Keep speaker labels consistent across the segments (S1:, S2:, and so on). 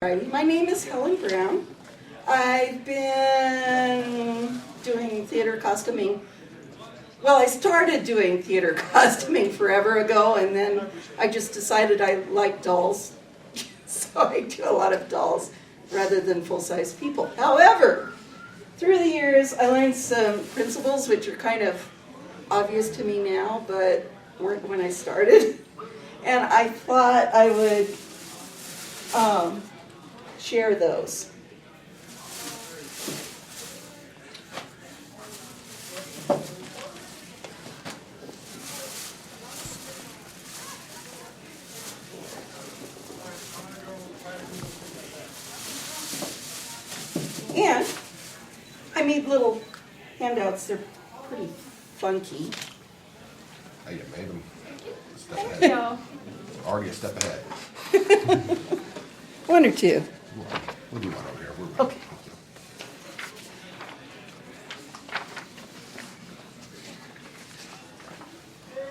S1: Alrighty, my name is Helen Brown. I've been doing theater costuming. Well, I started doing theater costuming forever ago, and then I just decided I like dolls. So I do a lot of dolls rather than full-size people. However, through the years, I learned some principles which are kind of obvious to me now, but weren't when I started. And I thought I would share those. And I made little handouts. They're pretty funky.
S2: Hey, you made them. Step
S1: Thank
S2: ahead.
S1: you.
S2: Already a step ahead.
S1: One or two.
S2: We'll do one over here. We're ready.
S1: Okay.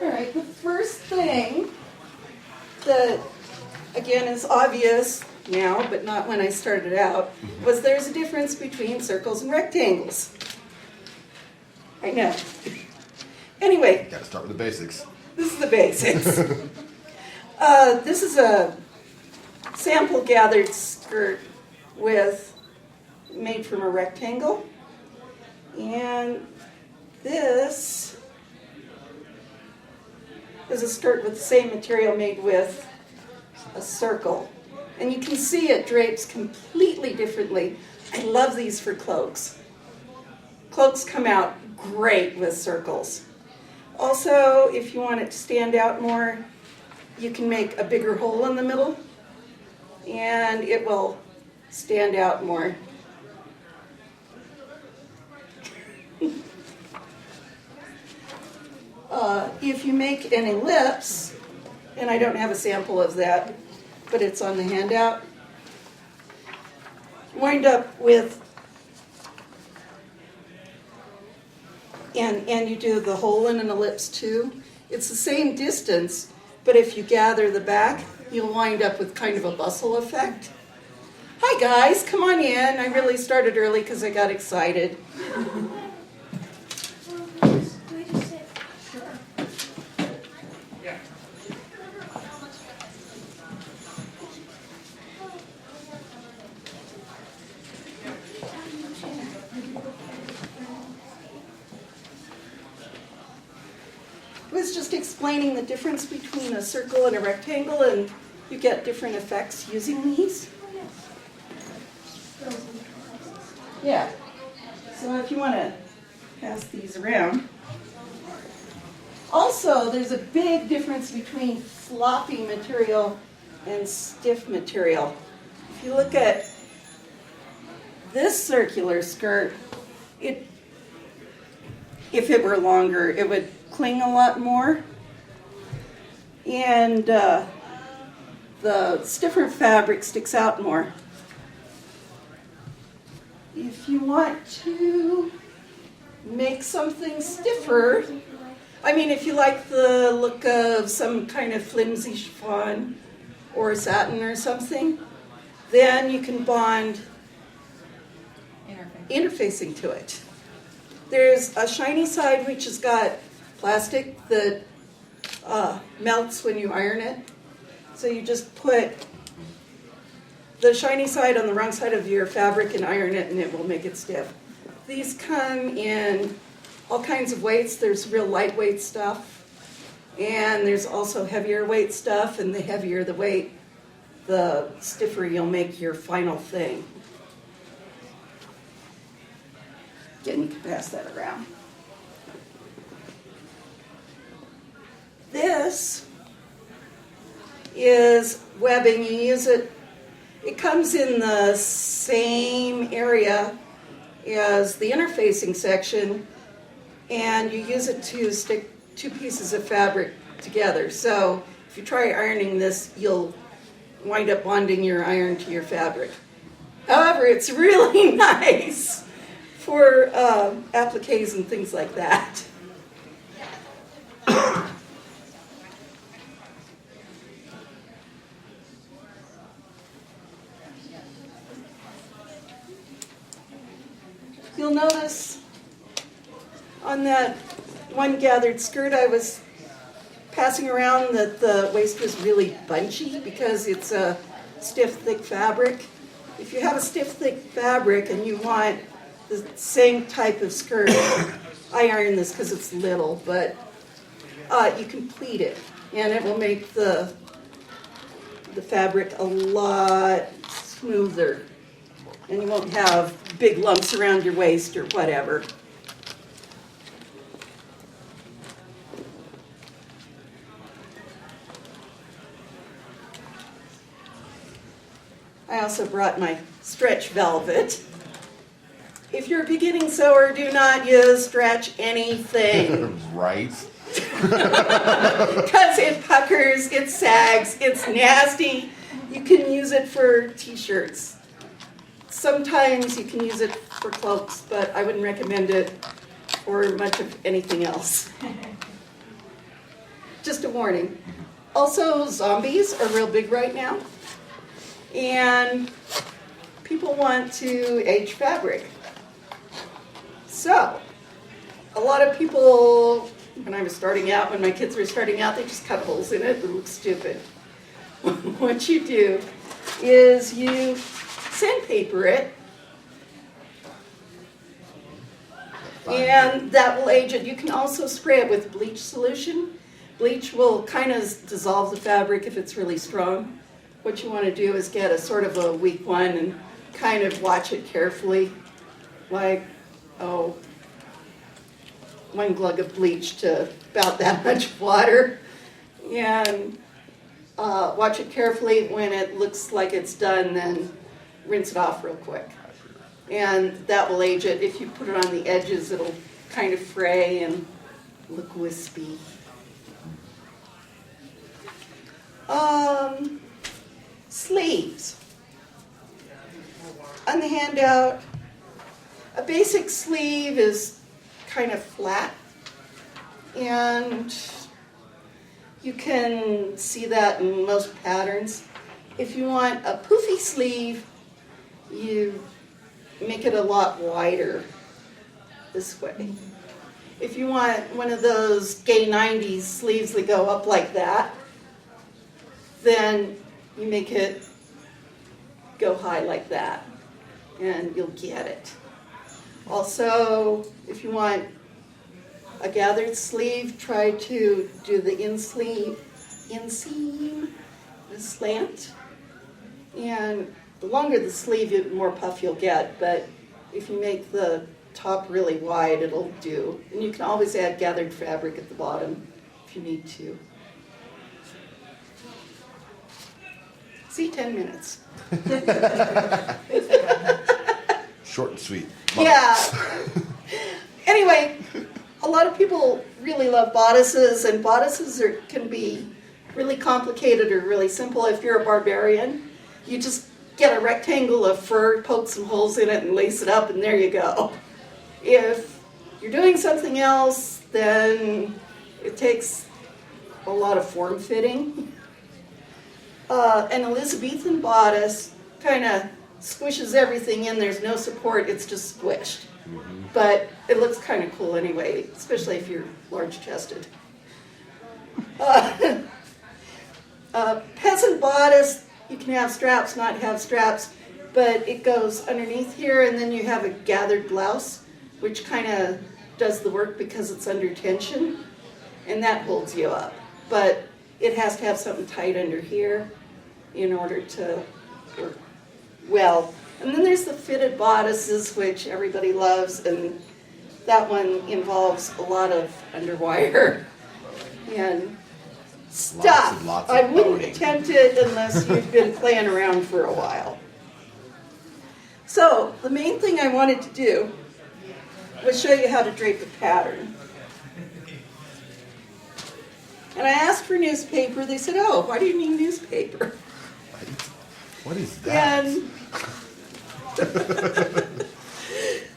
S1: All right, the first thing that, again, is obvious now, but not when I started out, was there's a difference between circles and rectangles. I know. Anyway.
S2: Got to start with the basics.
S1: This is the basics. This is a sample gathered skirt made from a rectangle. And this is a skirt with the same material made with a circle. And you can see it drapes completely differently. I love these for cloaks. Cloaks come out great with circles. Also, if you want it to stand out more, you can make a bigger hole in the middle, and it will stand out more. If you make an ellipse, and I don't have a sample of that, but it's on the handout, you wind up with, and you do the hole in an ellipse too. It's the same distance, but if you gather the back, you'll wind up with kind of a bustle effect. Hi guys, come on in. I really started early because I got excited. I was just explaining the difference between a circle and a rectangle, and you get different effects using these. Yeah. So if you want to pass these around. Also, there's a big difference between floppy material and stiff material. If you look at this circular skirt, if it were longer, it would cling a lot more, and the stiffer fabric sticks out more. If you want to make something stiffer, I mean, if you like the look of some kind of flimsy chiffon or satin or something, then you can bond interfacing to it. There's a shiny side which has got plastic that melts when you iron it. So you just put the shiny side on the wrong side of your fabric and iron it, and it will make it stiff. These come in all kinds of weights. There's real lightweight stuff, and there's also heavier weight stuff, and the heavier the weight, the stiffer you'll make your final thing. Again, you can pass that around. This is webbing. You use it, it comes in the same area as the interfacing section, and you use it to stick two pieces of fabric together. So if you try ironing this, you'll wind up bonding your iron to your fabric. However, it's really nice for appliques and things like that. You'll notice on that one gathered skirt I was passing around that the waist was really bunchy because it's a stiff, thick fabric. If you have a stiff, thick fabric and you want the same type of skirt, I iron this because it's little, but you can pleat it, and it will make the fabric a lot smoother, and you won't have big lumps around your waist or whatever. I also brought my stretch velvet. If you're a beginning sewer, do not use stretch anything.
S2: Right?
S1: Because it puckers, it sags, it's nasty. You can use it for t-shirts. Sometimes you can use it for cloaks, but I wouldn't recommend it for much of anything else. Just a warning. Also, zombies are real big right now. And people want to age fabric. So, a lot of people, when I was starting out, when my kids were starting out, they just cut holes in it. It looks stupid. What you do is you sandpaper it, and that will age it. You can also spray it with bleach solution. Bleach will kind of dissolve the fabric if it's really strong. What you want to do is get a sort of a weak one and kind of watch it carefully, like, one glug of bleach to about that much water, and watch it carefully. When it looks like it's done, then rinse it off real quick, and that will age it. If you put it on the edges, it'll kind of fray and look wispy. Sleeves. On the handout, a basic sleeve is kind of flat, and you can see that in most patterns. If you want a poofy sleeve, you make it a lot wider this way. If you want one of those gay 90s sleeves that go up like that, then you make it go high like that, and you'll get it. Also, if you want a gathered sleeve, try to do the inseam, the slant. And the longer the sleeve, the more puff you'll get, but if you make the top really wide, it'll do. And you can always add gathered fabric at the bottom if you need to. See, 10 minutes.
S2: Short and sweet.
S1: Yeah. Anyway, a lot of people really love bodices, and bodices can be really complicated or really simple. If you're a barbarian, you just get a rectangle of fur, poke some holes in it, and lace it up, and there you go. If you're doing something else, then it takes a lot of form fitting. An Elizabethan bodice kind of squishes everything in. There's no support, it's just squished. Mm-hmm. But it looks kind of cool anyway, especially if you're large-chested. Peasant bodice, you can have straps, not have straps, but it goes underneath here, and then you have a gathered blouse, which kind of does the work because it's under tension, and that holds you up. But it has to have something tight under here in order to work well. And then there's the fitted bodices, which everybody loves, and that one involves a lot of underwire and stuff.
S2: Lots of
S1: I wouldn't
S2: boning.
S1: attempt it unless you've been playing around for a while. So the main thing I wanted to do was show you how to drape a pattern. And I asked for newspaper. They said, "Oh, why do you need newspaper?"
S2: What is that?
S1: And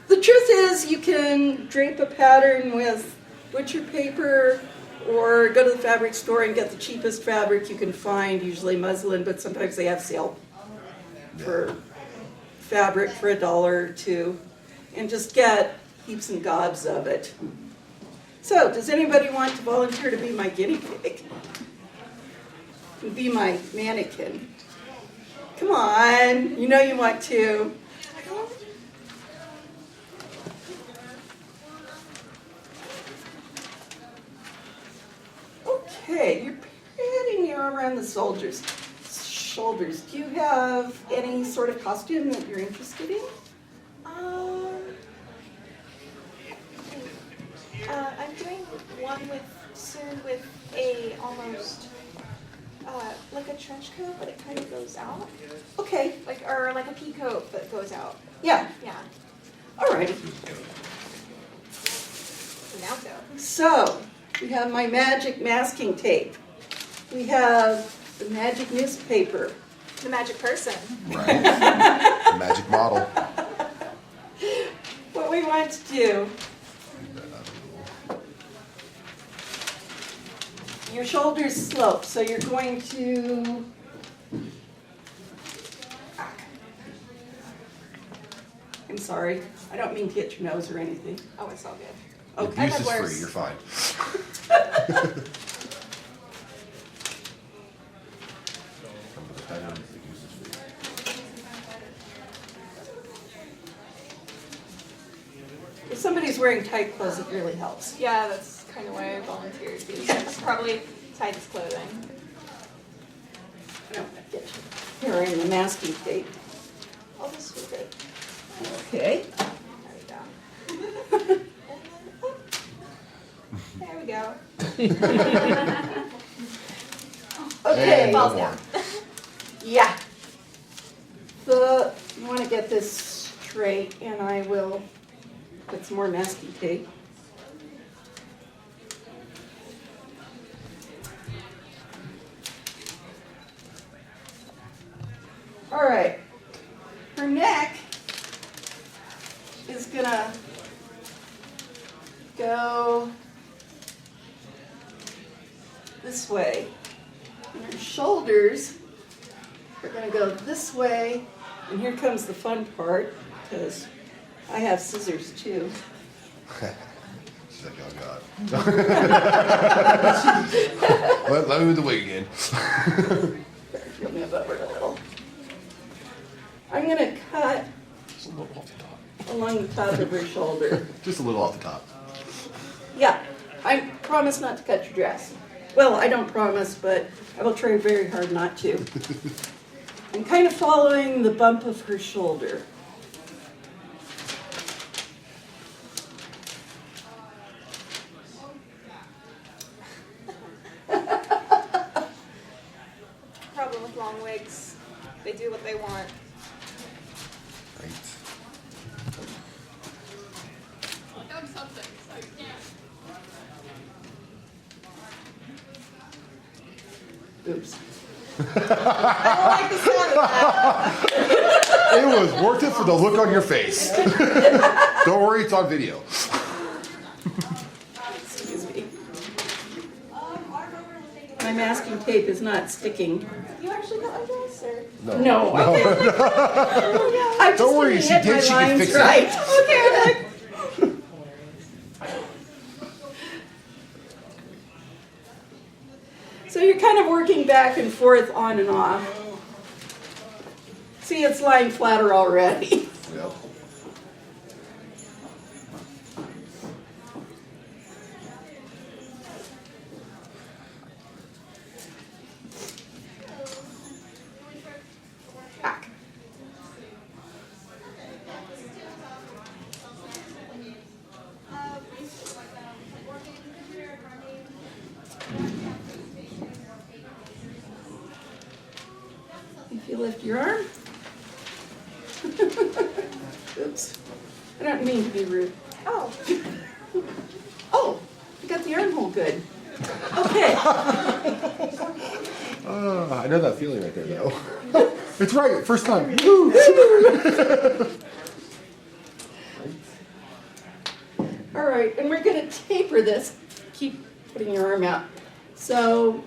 S1: the truth is, you can drape a pattern with butcher paper, or go to the fabric store and get the cheapest fabric you can find, usually muslin, but sometimes they have sale for fabric for $1 or $2. and just get heaps and gobs of it. So, does anybody want to volunteer to be my guinea pig? And be my mannequin? Come on, you know you want to. Okay, you're pretty near around the shoulders. Do you have any sort of costume that you're interested in?
S3: I'm doing one soon with a almost like a trench coat, but it kind of goes out.
S1: Okay,
S3: Or like a pea coat that goes out.
S1: yeah,
S3: Yeah.
S1: all right.
S3: Now go.
S1: So, we have my magic masking tape. We have the magic newspaper.
S3: The magic person.
S2: Right. The magic model.
S1: What we want to do, your shoulders slope, so you're going to I'm sorry, I don't mean to hit your nose or anything.
S3: Oh, it's all good.
S1: Okay.
S2: Abuse is
S3: worse.
S2: free. You're fine.
S1: If somebody's wearing tight clothes, it really helps.
S3: Yeah, that's kind of why I volunteered. Because probably tightest clothing.
S1: I don't want to get you. Here I am, the masking tape.
S3: I'll just swoop it.
S1: Okay.
S3: There we go.
S1: Okay.
S2: Hey,
S3: Falls
S2: no
S3: down.
S1: Yeah. You want to get this straight, and I will put some more masking tape. All right. Her neck is gonna go this way. And her shoulders are gonna go this way. And here comes the fun part, because I have scissors too.
S2: She's like, oh God. let me move the wig again.
S1: You'll move over a little. I'm gonna cut
S2: Just a little off the top.
S1: along the top of her shoulder.
S2: Just a little off the top.
S1: Yeah, I promise not to cut your dress. Well, I don't promise, but I will try very hard not to. I'm kind of following the bump of her shoulder.
S3: Problem with long wigs. They do what they want.
S2: Right.
S1: Oops.
S3: I don't like the sound of that.
S2: It was worth it for the look on your face. Don't worry, it's on video.
S1: Excuse me. My masking tape is not sticking.
S3: You actually got my dress, or?
S1: No, I didn't. I'm just
S2: Don't worry,
S1: gonna
S2: she
S1: hit
S2: did,
S1: my
S2: she can
S1: lines
S2: fix it.
S1: right. Okay. So you're kind of working back and forth on and off. See, it's lying flatter already.
S2: Yep.
S1: Back. If you lift your arm. Oops. I don't mean to be rude.
S3: Oh,
S1: Oh, you got the armhole good. Okay.
S2: I know that feeling right there, though. It's right, first time. Woo!
S1: All right, and we're gonna taper this. Keep putting your arm out. So,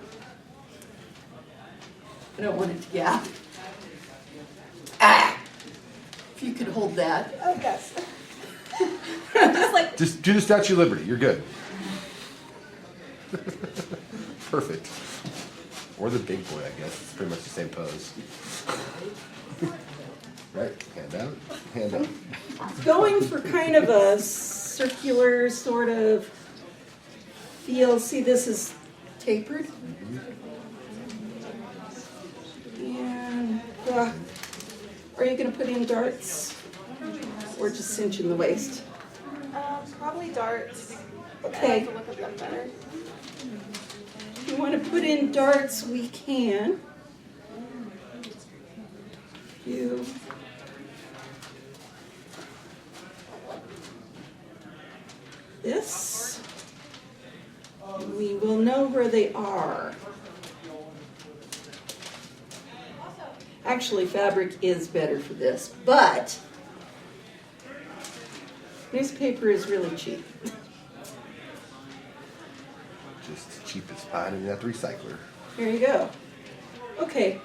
S1: I don't want it to gap. Ah! If you could hold that.
S3: oh yes. Just like,
S2: Just do the Statue of Liberty. You're good. Perfect. Or the big boy, I guess. It's pretty much the same pose. Right? Hand out. Hand up.
S1: Going for kind of a circular sort of feel. See, this is tapered. And are you going to put in darts or just cinch in the waist?
S3: probably darts.
S1: Okay.
S3: I like the look of them better.
S1: If you want to put in darts, we can. This. We will know where they are. Actually, fabric is better for this, but newspaper is really cheap.
S2: Just as cheap as finding it at the recycler.
S1: There you go. Okay.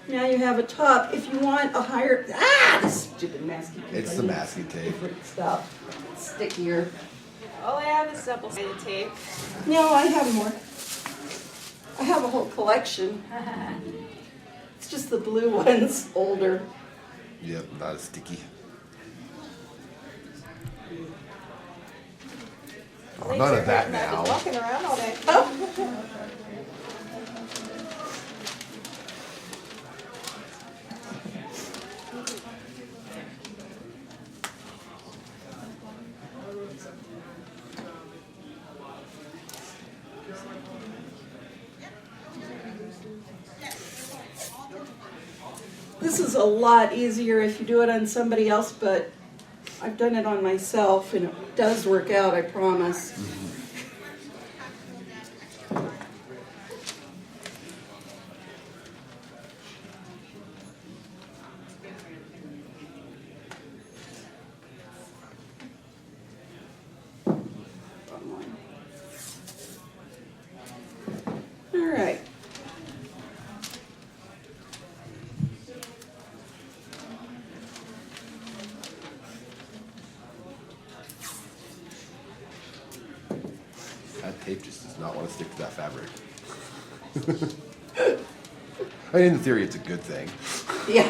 S1: Now you have a top. If you want a higher, this stupid masking tape.
S2: It's the masking tape.
S1: Different stuff. It's stickier.
S3: All I have is double-sided tape.
S1: No, I have more. I have a whole collection. It's just the blue one's older.
S2: Yep, not as sticky. Oh, none of that now.
S3: Walking around all day.
S1: Oh. This is a lot easier if you do it on somebody else, but I've done it on myself and it does work out, I promise. All right.
S2: That tape just does not want to stick to that fabric. I mean, in theory, it's a good thing.
S1: Yeah.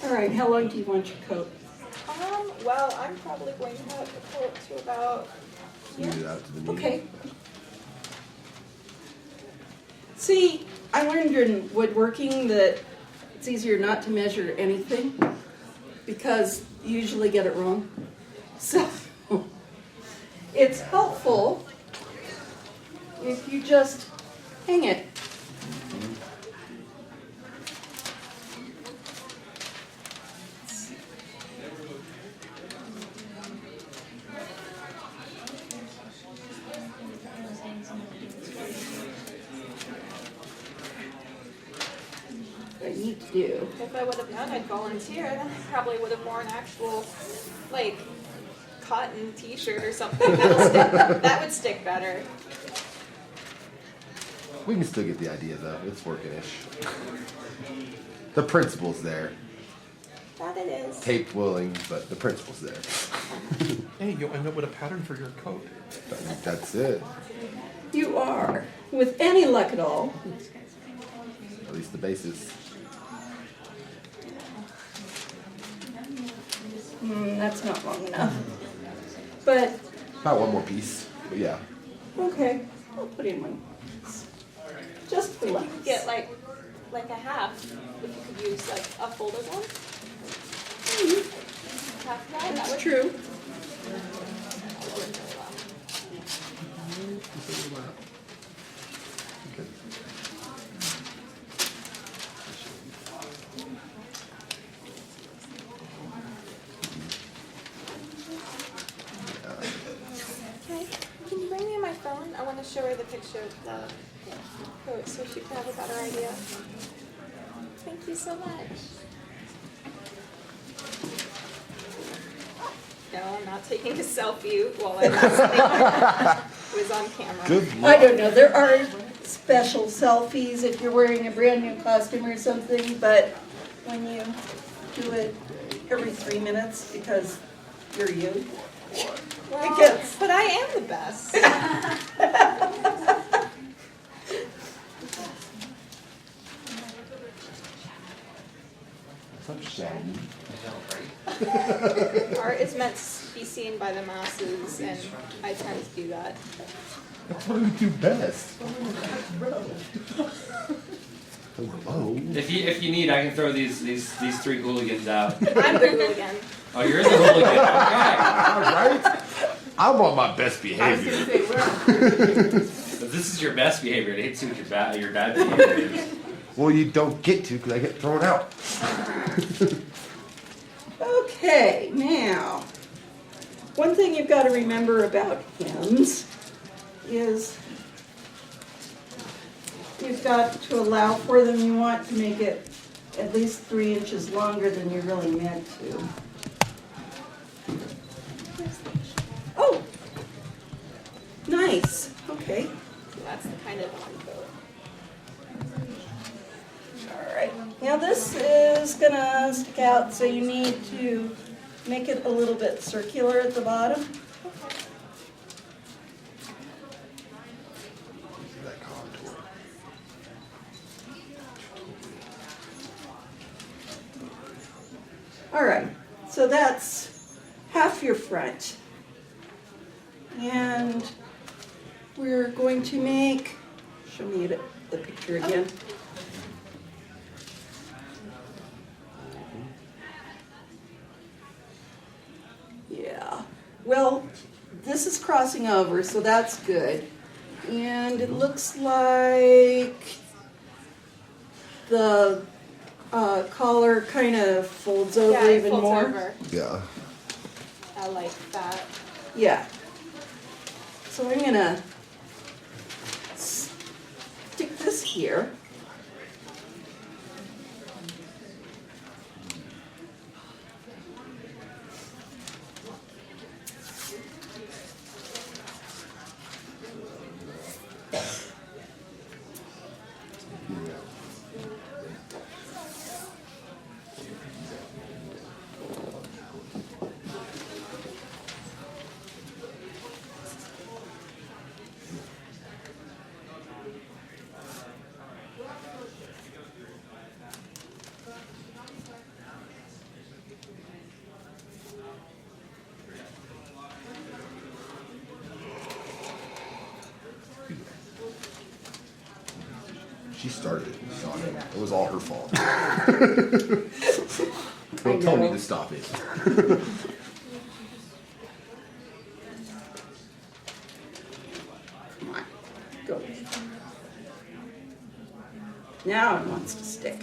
S1: All right, how long do you want your coat?
S3: Well, I'm probably going to have the coat to about here.
S2: Leave it out to the knee.
S1: Okay. See, I learned in woodworking that it's easier not to measure anything because you usually get it wrong. So it's helpful if you just hang it. What I need to do.
S3: If I would have known I'd volunteer, then I probably would have worn actual, like, cotton t-shirt or something. That would stick better.
S2: We can still get the idea, though. It's working-ish. The principle's there.
S3: That it is.
S2: Taped willing, but the principle's there.
S4: Hey, you'll end up with a pattern for your coat.
S2: That's it.
S1: You are, with any luck at all.
S2: At least the basis.
S1: That's not long enough. But,
S2: About one more piece, but yeah.
S1: okay, I'll put in one. Just for luck.
S3: Get like a half. If you could use like a folded one. Half that. That
S1: That's
S3: would
S1: true.
S3: work really well. Okay. Can you bring me my phone? I want to show her the picture of the coat so she can have a better idea. Thank you so much. No, I'm not taking a selfie while I'm it was on camera.
S2: Good
S1: I
S2: luck.
S1: don't know, there are special selfies if you're wearing a brand new costume or something, but when you do it every 3 minutes because you're you.
S3: Well,
S1: gets-
S3: but I am the best.
S2: Such shaggy.
S3: Art is meant to be seen by the masses, and I tend to do that.
S2: That's what we do best. Oh.
S5: If you need, I can throw these 3 hooligans out.
S3: I'm the hooligan.
S5: Oh, you're the hooligan. Okay.
S2: Right? I'm on my best behavior.
S5: If this is your best behavior, it hits you with your bad behavior.
S2: Well, you don't get to because I get thrown out.
S1: Okay, now, one thing you've got to remember about hymns is you've got to allow for them. You want to make it at least 3 inches longer than you really meant to. Oh, nice. Okay.
S3: That's the kind of one coat.
S1: All right. Now this is gonna stick out, so you need to make it a little bit circular at the bottom.
S2: That contour.
S1: All right. So that's half your front. And we're going to make, show me the picture again. Yeah, well, this is crossing over, so that's good. And it looks like the collar kind of folds over
S3: Yeah, it
S1: even
S3: folds
S1: more.
S3: over.
S2: Yeah.
S3: I like that.
S1: Yeah. So I'm gonna stick this here.
S2: She started it, Sean. It was all her fault. Don't tell me to stop it.
S1: Come on, go. Now it wants to stick.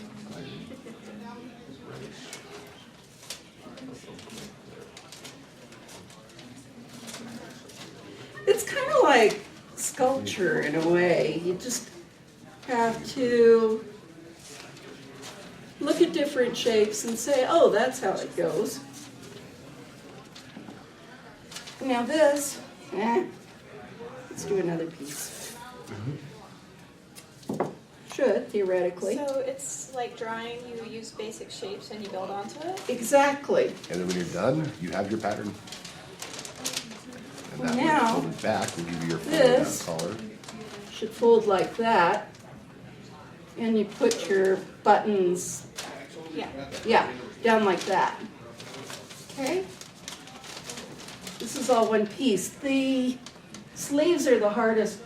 S1: It's kind of like sculpture in a way. You just have to look at different shapes and say, oh, that's how it goes. Now this, let's do another piece. Should, theoretically.
S3: So it's like drawing, you use basic shapes and you build onto it?
S1: Exactly.
S2: And then when you're done, you have your pattern. And that
S1: Now,
S2: one folded back will give you your
S1: this-
S2: folded down collar.
S1: Should fold like that. And you put your buttons,
S3: Yeah.
S1: down like that. Okay? This is all one piece. The sleeves are the hardest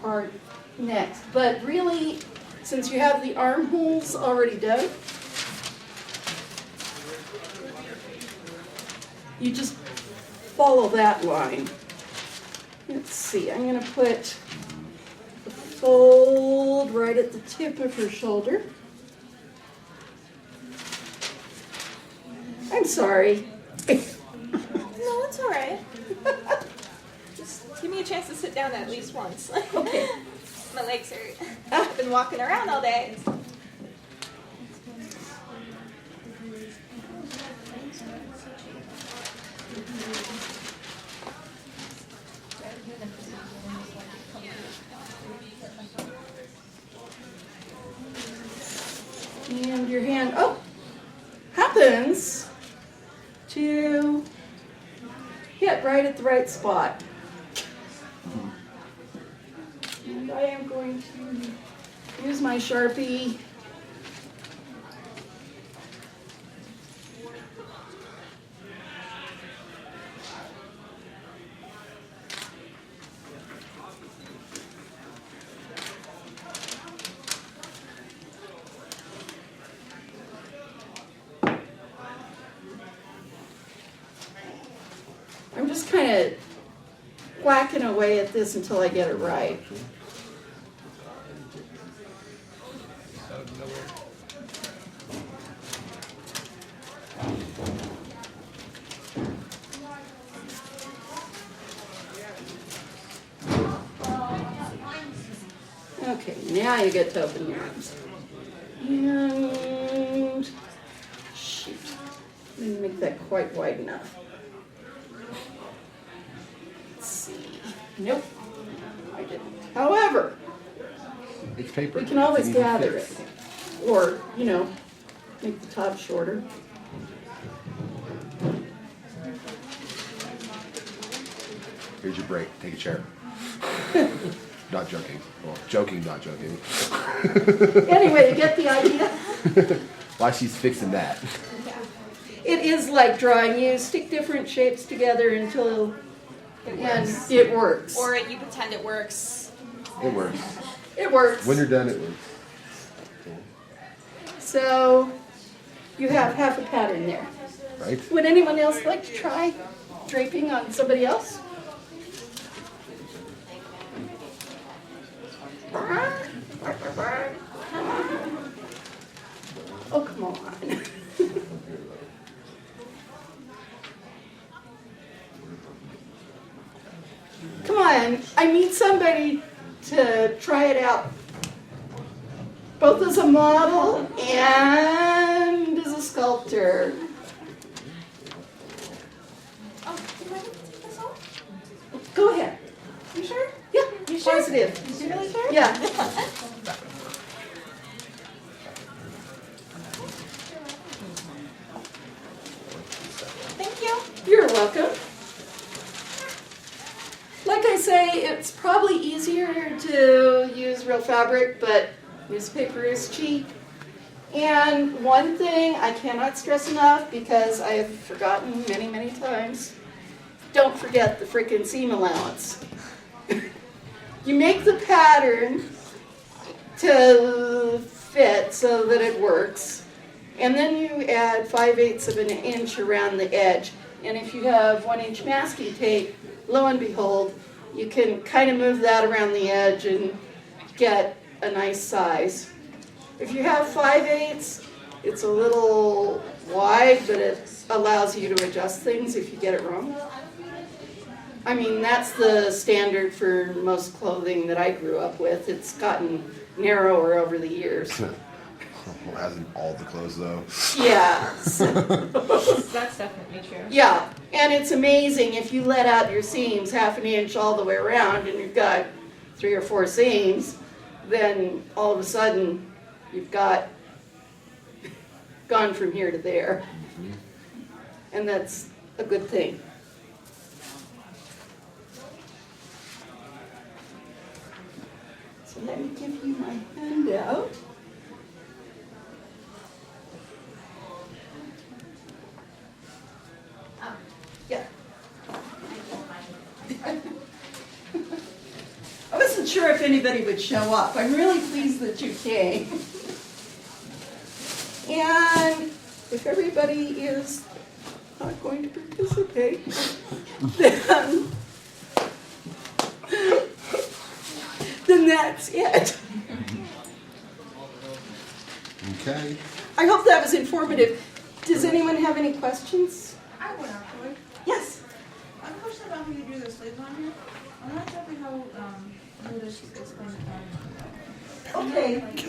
S1: part next, but really, since you have the armholes already done, you just follow that line. Let's see, I'm gonna put the fold right at the tip of her shoulder. I'm sorry.
S3: No, it's all right. Just give me a chance to sit down at least once.
S1: Okay.
S3: My legs hurt. I've been walking around all day.
S1: And your hand, oh, happens to hit right at the right spot. And I am going to use my Sharpie. I'm just kind of whacking away at this until I get it right. Okay, now you get to open your arms. And shoot, I didn't make that quite wide enough. Let's see. Nope, I didn't. However,
S2: It's paper.
S1: we can always
S2: It's easy to
S1: gather it,
S2: fix.
S1: or make the top shorter.
S2: Here's your break. Take a chair. Not joking. Well, joking, not joking.
S1: Anyway, you get the idea?
S2: While she's fixing that.
S1: It is like drawing. You stick different shapes together until it works.
S3: Or you pretend it works.
S2: It works.
S1: It works.
S2: When you're done, it works.
S1: So you have half a pattern there.
S2: Right?
S1: Would anyone else like to try draping on somebody else? Oh, come on. Come on, I need somebody to try it out. Both as a model and as a sculptor.
S3: Oh, do you mind if I take this off?
S1: Go ahead.
S3: You sure?
S1: Yeah,
S3: You sure?
S1: positive.
S3: You really sure?
S1: Yeah.
S3: Thank you.
S1: You're welcome. Like I say, it's probably easier to use real fabric, but newspaper is cheap. And one thing I cannot stress enough, because I have forgotten many, many times, don't forget the frickin' seam allowance. You make the pattern to fit so that it works, and then you add 5/8 of an inch around the edge. And if you have 1-inch masking tape, lo and behold, you can kind of move that around the edge and get a nice size. If you have 5/8, it's a little wide, but it allows you to adjust things if you get it wrong. I mean, that's the standard for most clothing that I grew up with. It's gotten narrower over the years.
S2: Well, hasn't all the clothes though.
S1: Yeah.
S3: That's definitely true.
S1: Yeah, and it's amazing if you let out your seams 1/2 inch all the way around and you've got 3 or 4 seams, then all of a sudden you've got gone from here to there. And that's a good thing. So let me give you my handout. Yeah. I wasn't sure if anybody would show up. I'm really pleased that you came. And if everybody is not going to participate, then that's it.
S2: Okay.
S1: I hope that was informative. Does anyone have any questions?
S6: I have one actually.
S1: Yes.
S6: A question about how you do the sleeves on here. I'm not exactly how this is going to
S1: Okay.
S6: like,